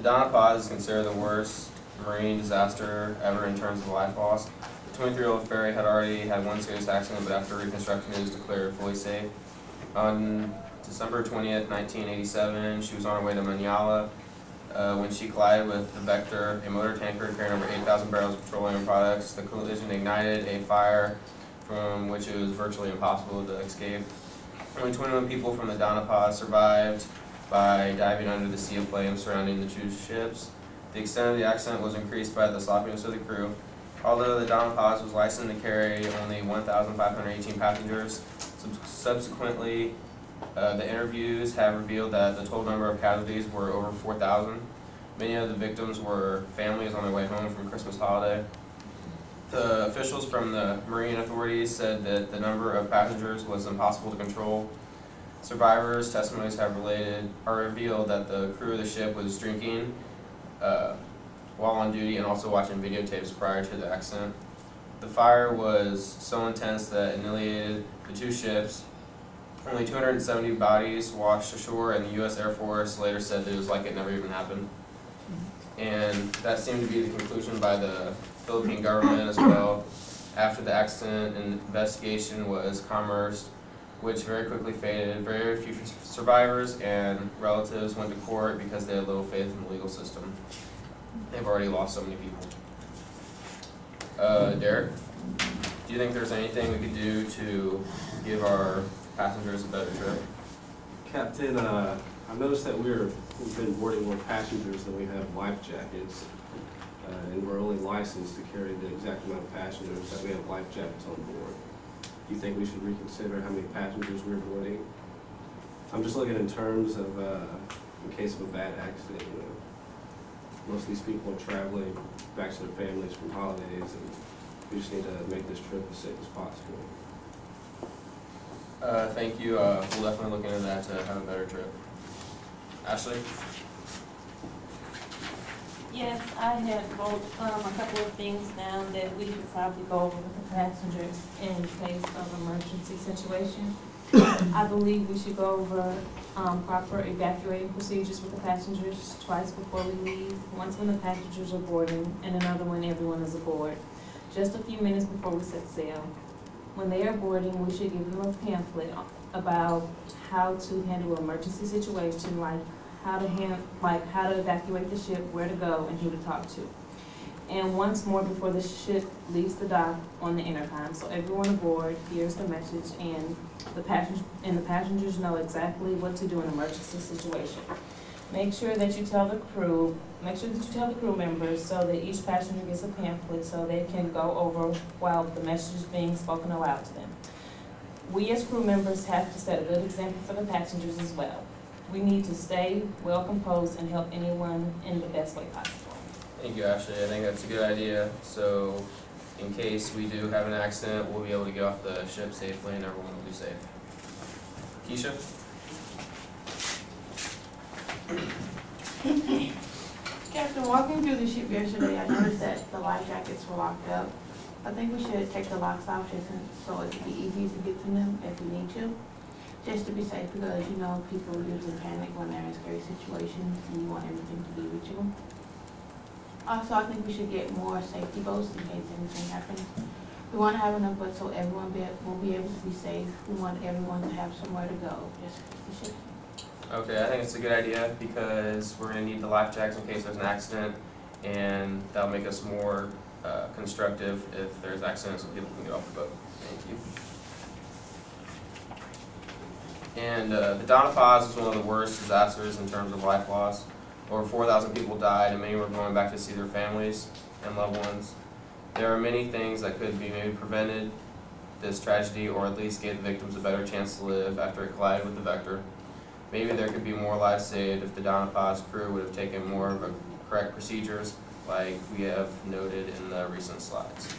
Donna Pause is considered the worst marine disaster ever in terms of life loss. The 23-year-old ferry had already had one serious accident, but after reconstruction it was declared fully safe. On December 20th, 1987, she was on her way to Manila when she collided with the Vector, a motor tanker carrying over 8,000 barrels of petroleum products. The collision ignited a fire from which it was virtually impossible to escape. Only 21 people from the Donna Paz survived by diving under the sea of flames surrounding the two ships. The extent of the accident was increased by the sloppiness of the crew. Although the Donna Paz was licensed to carry only 1,518 passengers, subsequently the interviews have revealed that the total number of casualties were over 4,000. Many of the victims were families on their way home from Christmas holiday. The officials from the marine authorities said that the number of passengers was impossible to control. Survivors' testimonies have revealed that the crew of the ship was drinking while on duty and also watching videotapes prior to the accident. The fire was so intense that it annihilated the two ships. Only 270 bodies washed ashore, and the U.S. Air Force later said that it was like it never even happened. And that seemed to be the conclusion by the Philippine government as well. After the accident, an investigation was commenced, which very quickly faded. Very few survivors and relatives went to court because they had little faith in the legal system. They've already lost so many people. Derek, do you think there's anything we could do to give our passengers a better trip? Captain, I noticed that we've been boarding more passengers than we have life jackets, and we're only licensed to carry the exact amount of passengers that we have life jackets on board. Do you think we should reconsider how many passengers we're boarding? I'm just looking in terms of, in case of a bad accident, you know. Most of these people are traveling back to their families from holidays, and we just need to make this trip as safe as possible. Thank you. We'll definitely look into that to have a better trip. Ashleigh? Yes, I had wrote a couple of things down that we should probably go over with the passengers in case of emergency situation. I believe we should go over proper evacuating procedures with the passengers twice before we leave. Once when the passengers are boarding, and another when everyone is aboard. Just a few minutes before we set sail. When they are boarding, we should give them a pamphlet about how to handle an emergency situation, like how to evacuate the ship, where to go, and who to talk to. And once more before the ship leaves the dock on the intercom, so everyone aboard hears the message, and the passengers know exactly what to do in an emergency situation. Make sure that you tell the crew members so that each passenger gets a pamphlet so they can go over while the message is being spoken aloud to them. We as crew members have to set a good example for the passengers as well. We need to stay well composed and help anyone in the best way possible. Thank you, Ashleigh. I think that's a good idea. So, in case we do have an accident, we'll be able to get off the ship safely and everyone will be safe. Nikisha? Captain, walking through the ship yesterday, I noticed that the life jackets were locked up. I think we should take the locks off just so it can be easy to get to them if we need to. Just to be safe, because you know people usually panic when they're in scary situations and you want everything to be with you. Also, I think we should get more safety boats in case anything happens. We want to have enough boats so everyone will be able to be safe. We want everyone to have somewhere to go, just the ship. Okay, I think it's a good idea because we're going to need the life jackets in case there's an accident, and that'll make us more constructive if there's accidents so people can get off the boat. Thank you. And the Donna Paz is one of the worst disasters in terms of life loss. Over 4,000 people died, and many were going back to see their families and loved ones. There are many things that could be maybe prevented this tragedy, or at least gave the victims a better chance to live after it collided with the Vector. Maybe there could be more lives saved if the Donna Paz crew would have taken more of a correct procedures like we have noted in the recent slides.